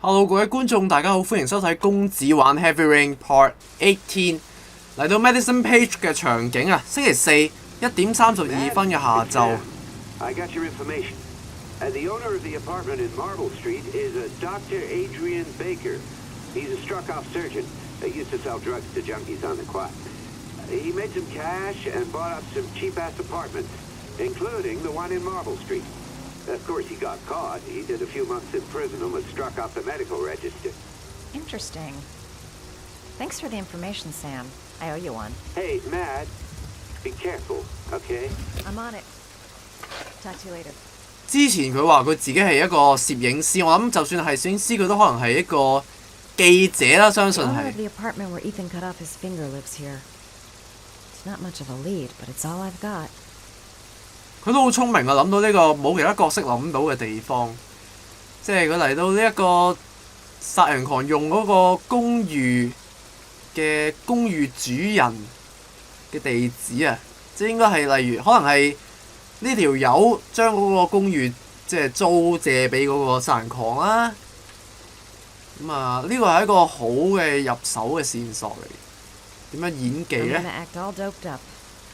Hello，各位觀眾，大家好，歡迎收睇公子玩 Heavy Rain Part 18。嚟到 Madison Page 嘅場景啊，星期四1:32嘅下晝。I got your information. The owner of the apartment in Marble Street is a Dr. Adrian Baker. He's a struck-off surgeon that used to sell drugs to junkies on the quad. He made some cash and bought up some cheap-ass apartments, including the one in Marble Street. Of course, he got caught. He did a few months in prison and was struck off the medical register. Interesting. Thanks for the information, Sam. I owe you one. Hey, Matt, be careful, okay? I'm on it. Talk to you later. 之前佢話佢自己係一個攝影師，我諗就算係攝影師，佢都可能係一個記者啦，相信 The owner 係。 of the apartment where Ethan cut off his finger lives here. It's not much of a lead, but it's all I've got. 佢都好聰明啊，諗到呢個冇其他角色諗到嘅地方，即係佢嚟到呢一個殺人狂用嗰個公寓嘅公寓主人嘅地址啊，即係應該係例如可能係呢條友將嗰個公寓即係租借俾嗰個殺人狂啦。咁啊，呢個係一個好嘅入手嘅線索嚟。點樣演技 I'm 咧？ gonna act all doped up.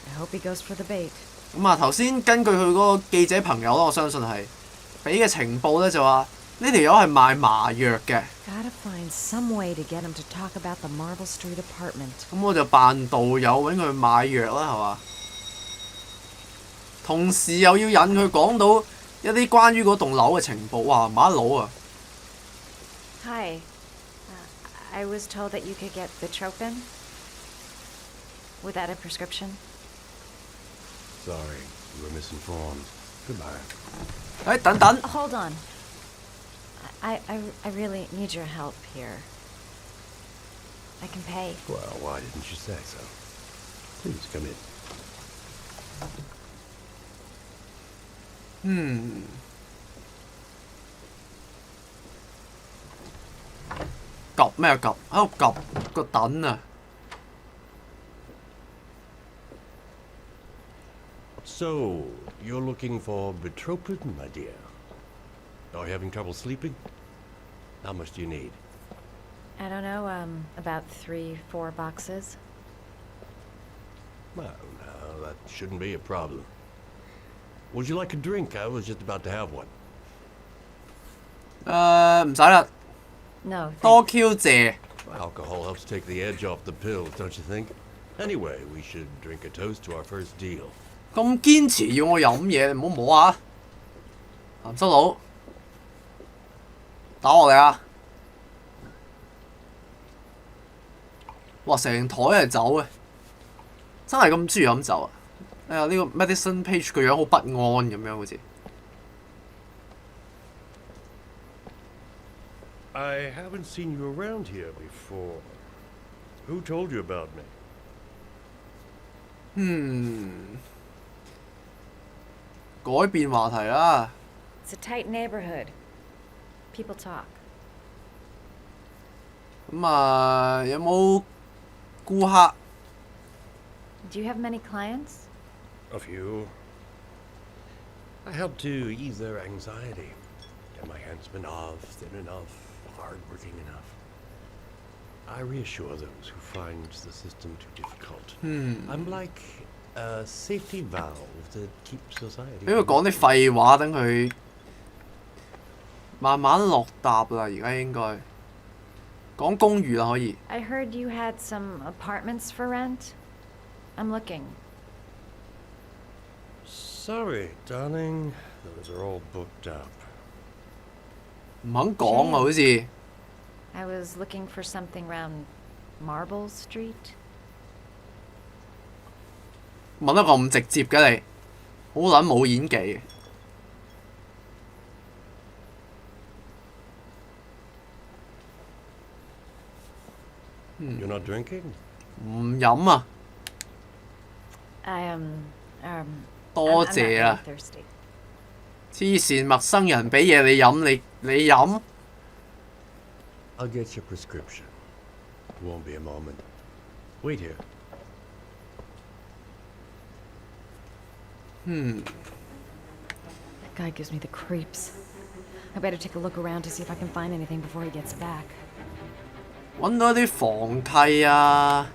I hope he goes for the bait. 咁啊，頭先根據佢嗰個記者朋友啦，我相信係俾嘅情報咧，就話呢條友係賣麻藥嘅。Gotta find some way to get him to talk about the Marble Street apartment. 咁我就扮導遊揾佢買藥啦，係嘛？同時又要引佢講到一啲關於嗰棟樓嘅情報。哇，馬佬啊！ Hi. I was told that you could get Bitropin without a prescription. Sorry, you were misinformed. Goodbye. 等等， Hold on. I really need your help here. I can pay. Well, why didn't you say so? Please come in. 及咩啊及？喺度及個等啊！ So, you're looking for Bitropin, my dear? Are you having trouble sleeping? How much do you need? I don't know, about 3-4 boxes. Well, no, that shouldn't be a problem. Would you like a drink? I was just about to have one. 唔使啦， No, 多 Q 謝。 Alcohol helps take the edge off the pills, don't you think? Anyway, we should drink a toast to our first deal. 咁堅持要我飲嘢，你唔好摸啊！鹹濕佬，打我哋啊！哇！成枱係酒嘅，真係咁中意飲酒啊！哎呀，呢個 Madison Page 個樣好不安咁樣好似。 I haven't seen you around here before. Who told you about me? 改變話題啦。 it's a tight neighborhood. People talk. 咁啊，有冇顧客？ Do you have many clients? A few. I help to ease their anxiety. Get my hands enough, thin enough, hard-working enough. I reassure those who find the system too difficult. I'm like a safety valve that keeps society. 俾佢講啲廢話，等佢慢慢落答啦。而家應該講公寓啦，可以。 I heard you had some apartments for rent. I'm looking. Sorry, darling. Those are all booked up. 唔肯講啊，好似 I was looking for something around Marble Street. 問得咁直接嘅你，好撚冇演技。 You're not drinking? 唔飲啊， I I'm 多 not 謝 really 啊！ thirsty. 黐線，陌生人俾嘢你飲，你飲？ I'll get your prescription. Won't be a moment. Wait here. That guy gives me the creeps. I better take a look around to see if I can find anything before he gets back. 揾到一啲房契啊，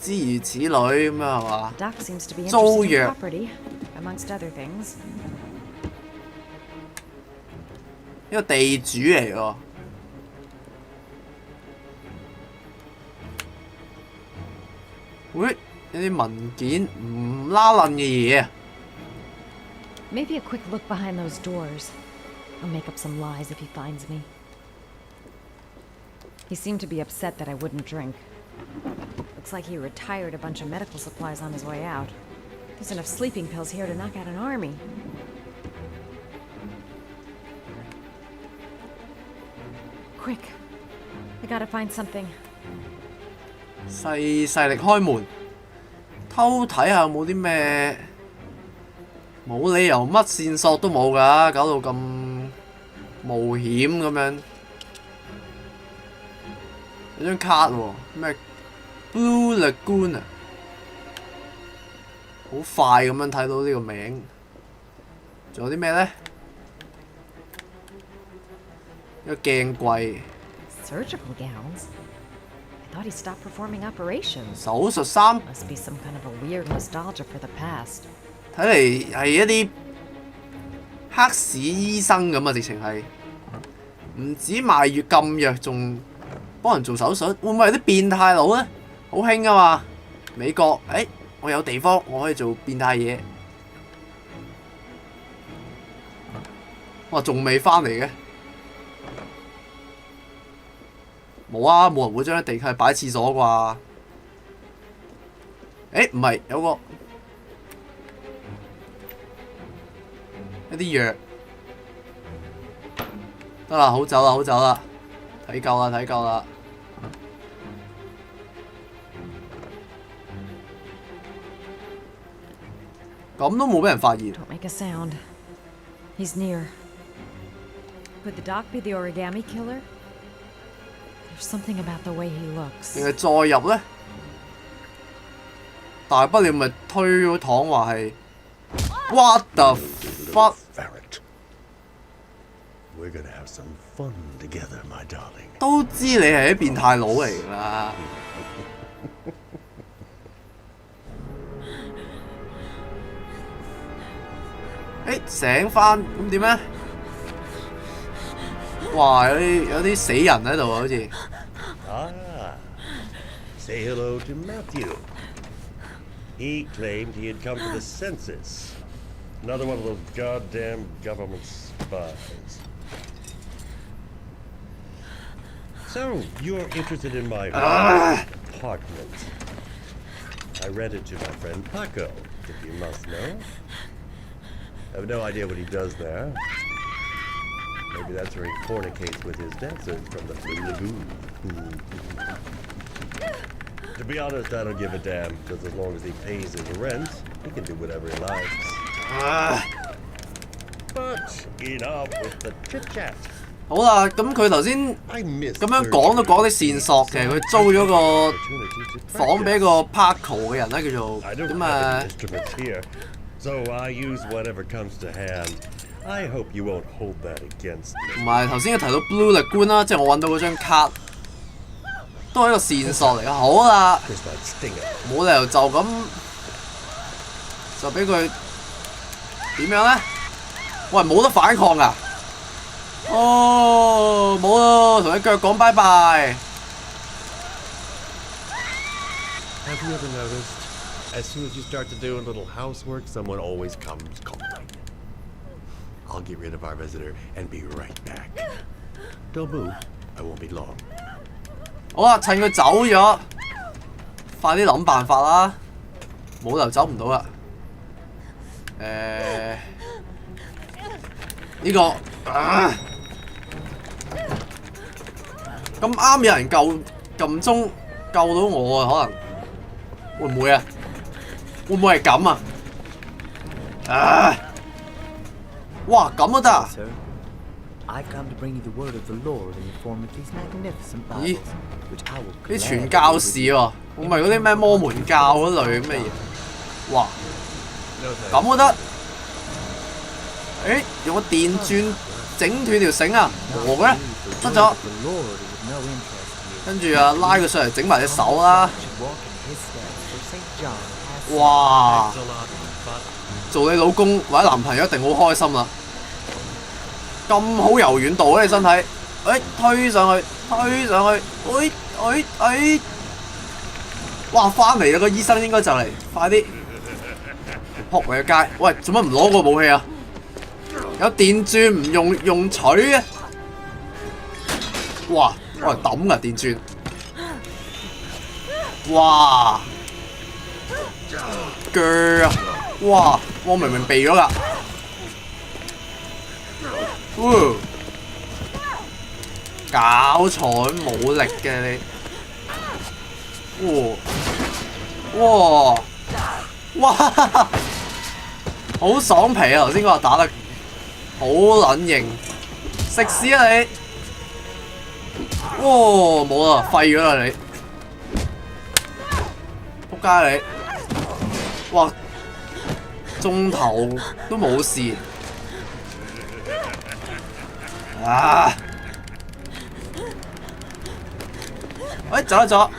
諸如此類咁樣係嘛？ Doc seems to be 租 interested in 約 property, amongst other things. 一個地主嚟喎。喂，有啲文件唔拉楞嘅嘢啊！ Maybe a quick look behind those doors. I'll make up some lies if he finds me. He seemed to be upset that I wouldn't drink. Looks like he retired a bunch of medical supplies on his way out. There's enough sleeping pills here to knock out an army. Quick. I gotta find something. 細力開門，偷睇下有冇啲咩，冇理由乜線索都冇㗎，搞到咁冒險咁樣。有張卡喎，咩 Blue Lagoon 啊，好快咁樣睇到呢個名。仲有啲咩呢？一個鏡櫃。 Surgical gowns? I thought he stopped performing operations. 手術衫 Must be some kind of a weird nostalgia for the past. 睇嚟係一啲黑市醫生咁啊！直情係唔止賣禁藥，仲幫人做手術。會唔會係啲變態佬呢？好興啊嘛！美國，我有地方我可以做變態嘢。哇！仲未翻嚟嘅？冇啊！冇人會將啲地契擺喺廁所啩？唔係有個。 一啲藥得啦，好走啦，好走啦，睇夠啦，睇夠啦。咁都冇俾人發現。 Don't make a sound. He's near. Could the doc be the origami killer? There's something about the way he looks. 定係再入呢？大不了咪推咗糖話係 What the fuck？ Ferret. We're gonna have some fun together, my darling. 都知你係啲變態佬嚟㗎啦。醒翻咁點咧？哇！有啲死人喺度啊，好似。Ah, say hello to Matthew. He claimed he had come to the census. Another one of those goddamn government spies. So, you're interested in my apartment. I rent it to my friend Paco, if you must know. I have no idea what he does there. Maybe that's where he fornicates with his dancers from the Blue Lagoon. To be honest, I don't give a damn, because as long as he pays his rent, he can do whatever he likes. But enough with the chit-chat. 好啦，咁佢頭先 I miss 咁樣講都講啲線索嘅，佢租咗個房俾個 Paco 嘅人咧，叫做 I don't 咁 have 啊 any instruments here, so I use whatever comes to hand. I hope you won't hold that against me. 同埋頭先提到 Blue Lagoon 啦，即係我揾到嗰張卡，都係一個線索嚟嘅。好啦， Here's that stinger. 冇理由就俾佢點樣咧？喂，冇得反抗㗎！哦，冇咯，同你腳講拜拜。 Have you ever noticed, as soon as you start to do a little housework, someone always comes calling? I'll get rid of our visitor and be right back. Don't move. I won't be long. 好啦，趁佢走咗，快啲諗辦法啦！冇理由走唔到啦。呢個咁啱有人撳鐘救到我啊！可能會唔會啊？會唔會係咁啊？哇，咁都得啊！ Sir, I've come to bring you the word of the Lord in the form of these magnificent Bibles, which I will 啲 gladly 傳教士 read. 喎，唔係嗰啲咩摩門教嗰類咁嘅嘢。哇，咁都得？用個電鑽整斷條繩啊！磨嘅，得 The 咗 word。of the Lord is of no interest to you. 跟住啊，拉佢上嚟整埋隻手啦！ Should walk in his steps, for St. John has 哇！ Thanks a lot, but 做你老公或者男朋友一定好開心啦！咁好柔軟度啊，你身體，推上去，推上去，哇！翻嚟啦，個醫生應該就嚟，快啲！撲你個街！喂，做乜唔攞個武器啊？有電鑽唔用錘啊！哇！我嚟抌噶電鑽！哇！鋸啊！哇！我明明避咗噶。搞錯冇力嘅你。哇！哇！好爽皮啊！頭先嗰個打得好撚型，食屎啊你！哇！冇啦，廢咗啦你！仆街你！哇！中頭都冇事。啊！走啦走！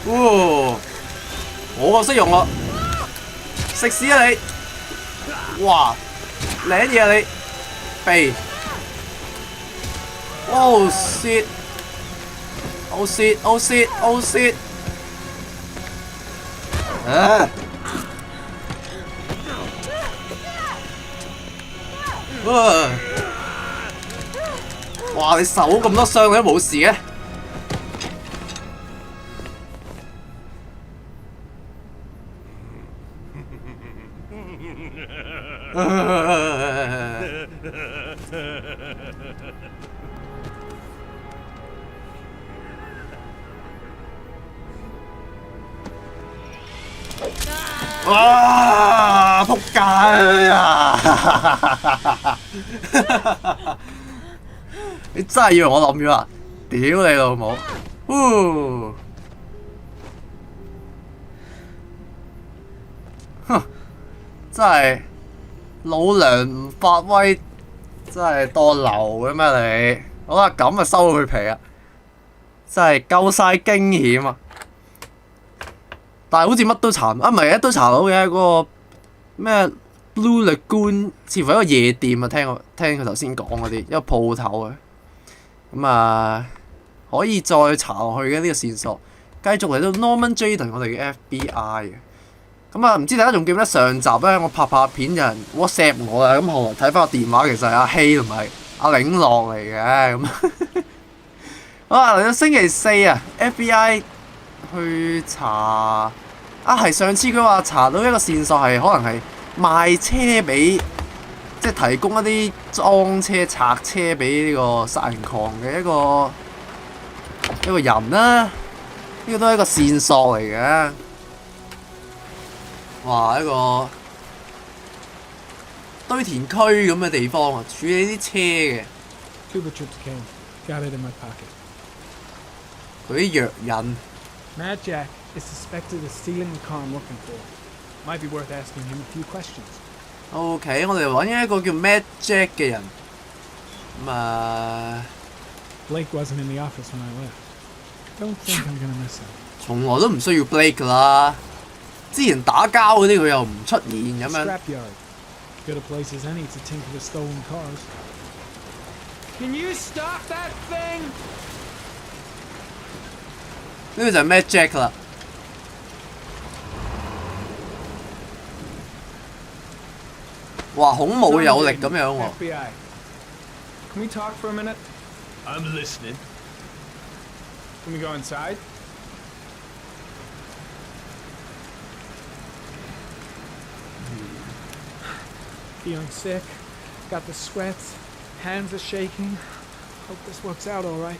我個識用咯，食屎啊你！哇，領嘢啊你，避！ Oh shit! Oh shit! Oh shit! Oh shit! 啊！哇！你手咁多傷，你都冇事嘅？哇！仆街啊！你真係以為我諗咗啊？屌你老母！哼！真係老娘唔發威，真係多流嘅咩你？好啦，咁就收佢皮啊！真係夠晒驚險啊！但係好似乜都查啊，唔係都查到嘅嗰個咩 Blue Lagoon， 似乎係一個夜店啊！聽佢頭先講嗰啲一個鋪頭啊，咁啊可以再查落去嘅呢個線索。繼續嚟到 Norman Jayden 我哋嘅 FBI 嘅，咁啊唔知大家仲記唔記得上集咧？我拍片有人 WhatsApp 我啦，咁後來睇翻個電話，其實係阿希同埋阿領樂嚟嘅咁。好啦，嚟到星期四啊 ，FBI 去查啊，係上次佢話查到一個線索係可能係賣車俾，即係提供一啲裝車拆車俾呢個殺人狂嘅一個人啦。呢個都係一個線索嚟嘅。哇！一個堆填區咁嘅地方啊，處理啲車嘅。 Cuba Trips came. Got it in my pocket. 佢啲藥引。 Mad Jack is suspected of stealing the car I'm looking for. Might be worth asking him a few questions. OK， 我哋揾一個叫 Mad Jack 嘅人。Blake wasn't in the office when I left. Don't think I'm gonna miss him. 從來都唔需要 Blake 㗎啦。之前打交嗰啲佢又唔出現咁樣。 Scrapyard. Good a place as any to tinker with stolen cars. Can you stop that thing? 呢個就係 Mad Jack 啦。哇！孔武有力咁樣喎。 FBI. Can we talk for a minute? I'm listening. Can we go inside? Feeling sick, got the sweats, hands are shaking. Hope this works out all right.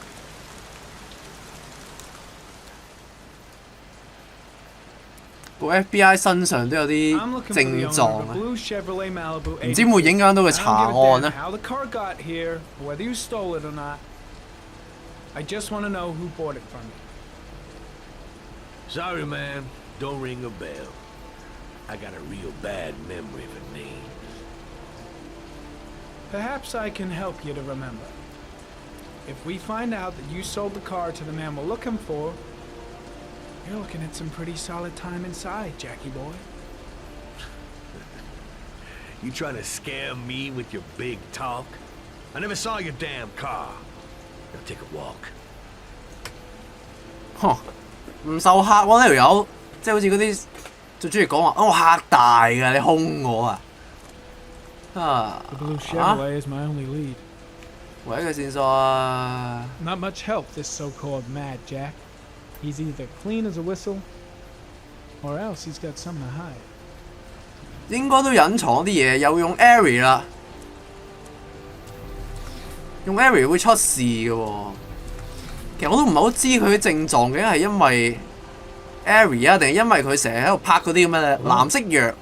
個 FBI 身上都有 I'm 啲 looking for 症 the 狀 owner of 啊 a，blue Chevrolet Malibu 唔知會唔會影響到佢 I 查 don't give a 案 damn 呢？ how the car got here, or whether you stole it or not. I just want to know who bought it from you. Sorry, man. Don't ring a bell. I got a real bad memory for names. Perhaps I can help you to remember. If we find out that you sold the car to the man we're looking for, you're looking at some pretty solid time inside, Jackie boy. You trying to scam me with your big talk? I never saw your damn car. Now take a walk. 哼，唔受嚇喎呢條友，即係好似嗰啲最中意講話，我嚇大㗎，你兇我啊！啊 The blue 啊， Chevrolet is my only lead. 唯一嘅線索啊！ Not much help, this so-called Mad Jack. He's either clean as a whistle, or else he's got something to hide. 應該都隱藏啲嘢，又用 Airy 啦，用 Airy 會出事嘅喎。其實我都唔係好知佢嘅症狀究竟係因為 Airy 啊，定係因為佢成日喺度拍嗰啲咁嘅藍色藥，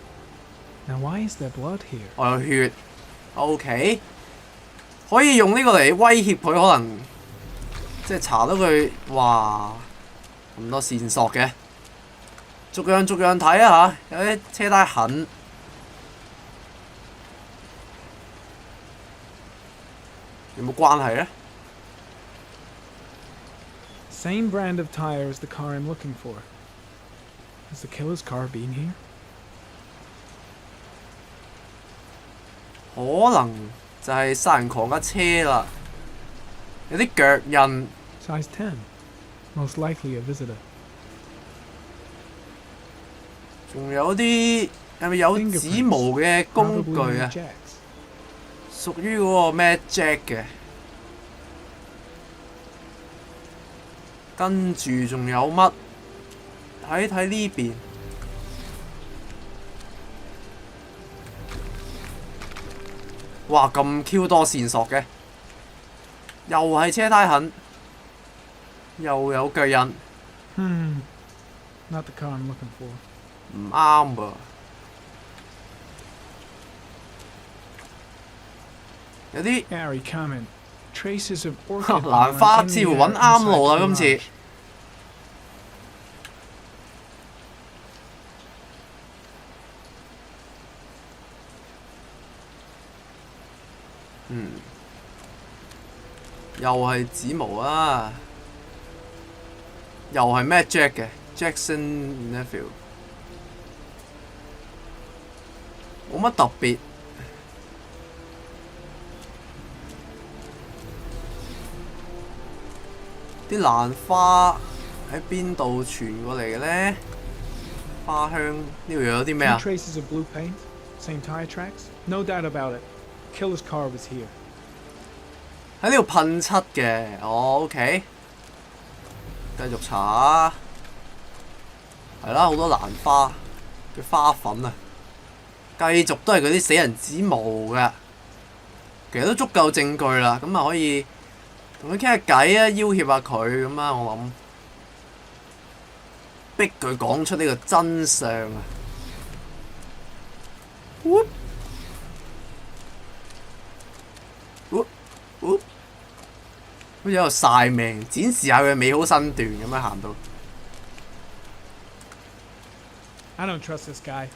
Now why is there blood here? 我有血。OK， 可以用呢個嚟威脅佢，可能即係查到佢。哇，咁多線索嘅，逐樣逐樣睇啊嚇，有啲車胎痕。有冇關係咧？ Same brand of tire as the car I'm looking for. Has the killer's car been here? 可能就係殺人狂架車啦，有啲腳印， Size 10. Most likely a visitor. 仲有啲係咪有指模嘅工 Probably 具啊？ Jack's. 屬於嗰個咩 Jack 嘅。跟住仲有乜？睇睇呢邊。哇！咁 Q 多線索嘅，又係車胎痕，又有腳印， Not the car I'm looking for. 唔啱噃。有啲 Airy comment. Traces of orchid 蘭 pollen 花 in 似 the 乎 air 揾啱路 inside 啦， the 今次。 garage. Ừ. 又係指模啊，又係咩 Jack 嘅 Jackson Nephew， 冇乜特別。啲蘭花喺邊度傳過嚟嘅咧？花香呢度又有啲咩 Few 啊？ traces of blue paint. Same tire tracks. No doubt about it. Killer's car was here. 喺呢度噴漆嘅，哦 OK， 繼續查，係啦，好多蘭花嘅花粉啊，繼續都係嗰啲死人指模嘅，其實都足夠證據啦，咁啊可以同佢傾下偈啊，要挾下佢咁啊，我諗逼佢講出呢個真相啊！好似喺度曬命，展示下佢嘅美好身段咁樣行到。 I don't trust this guy.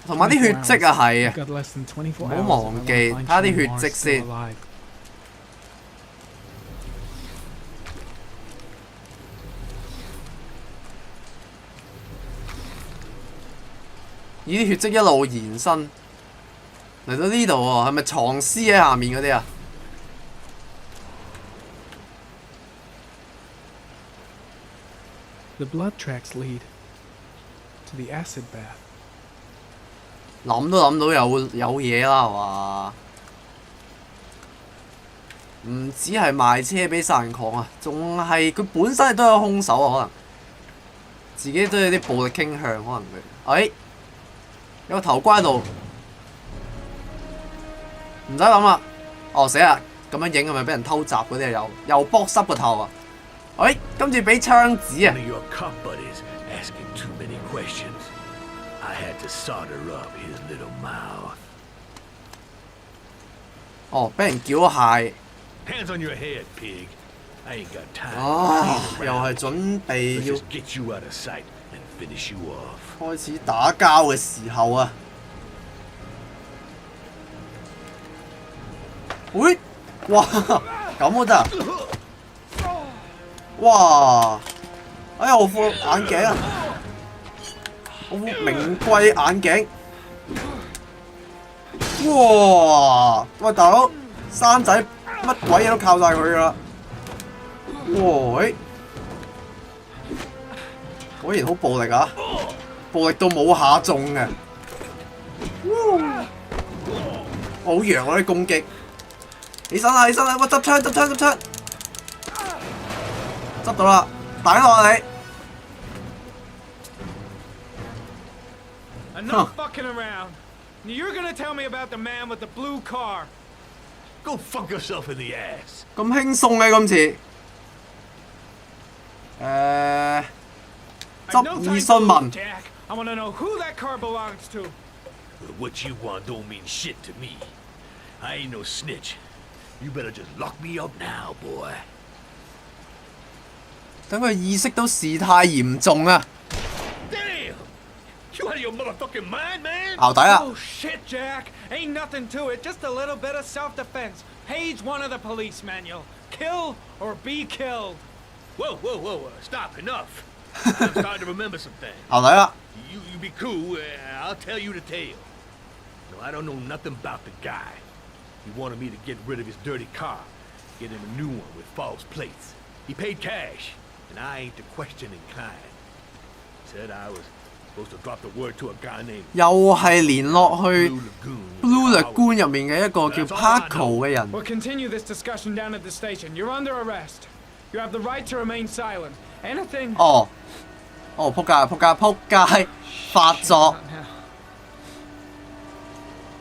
同埋啲血跡啊，係 We've 啊， got less than 24唔 hours 好忘 if I 記 wanna 睇 find 下啲 Shane 血 Morris 跡 still 先。 alive. 依啲血跡一路延伸嚟到呢度喎，係咪藏屍喺下面嗰啲啊？ The blood tracks lead to the acid bath. 諗都諗到有嘢啦，係嘛？唔止係賣車俾殺人狂啊，仲係佢本身都有兇手啊，可能自己都有啲暴力傾向，可能佢，有個頭瓜喺度，唔使諗啦。哦死啦！咁樣影係咪俾人偷襲嗰啲啊？又剝濕個頭啊！今次俾槍指啊！ One of your cop buddies asking too many questions. I had to solder up his little mouth. 哦，俾人繳械。 Hands on your head, pig. I ain't got time. 啊！ to 又 tease 係 around. 準備 Let's 要 just get you out of sight and finish you off. 開始打交嘅時候啊！喂，哇，咁都得啊！哇！哎呀，我副眼鏡啊！我副名貴眼鏡。哇！喂，大佬，生仔乜鬼嘢都靠晒佢噶啦！哇！喂，果然好暴力啊！暴力到冇下中嘅。好弱啊啲攻擊！起身啦，起身啦！喂，執槍，執槍，執槍！執到啦，打我啊你！ Enough fucking around. You're gonna tell me about the man with the blue car. Go fuck yourself in the ass. 咁輕鬆嘅今次。I've no 執 time 意 to 詢 lose, 問。 Jack. I wanna know who that car belongs to. What you want don't mean shit to me. I ain't no snitch. You better just lock me up now, boy. 等佢意識到事態嚴重啊！ Damn! You out of your motherfucking mind, man? 淆底啦！ Oh shit, Jack. Ain't nothing to it. Just a little bit of self-defense. Page 1 of the police manual. Kill or be killed. Whoa, whoa, whoa, stop, enough. I'm starting to remember some things. 淆底啦！ You be cool, I'll tell you the tale. No, I don't know nothing about the guy. He wanted me to get rid of his dirty car, get him a new one with false plates. He paid cash, and I ain't the questioning kind. Said I was supposed to drop the word to a guy named 又係連落去 Blue Lagoon. Blue Lagoon 入面嘅一個叫 Paco 嘅人。 We'll continue this discussion down at the station. You're under arrest. You have the right to remain silent. Anything... 哦，哦，仆街，仆街，仆街，發作。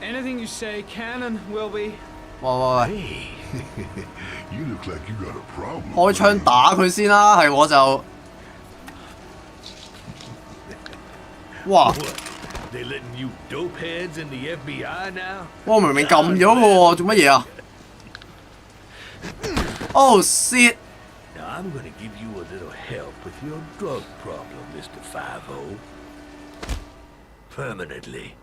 Anything you say can and will be. 喂喂喂， Hey, You look like you got a problem. 開槍打佢先啦，係我就。哇！ what? They letting you dope heads in the FBI now? 我明明撳咗嘅喎，做乜嘢啊？Oh shit！ Now I'm gonna give you a little help with your drug problem, Mr. 50. Permanently.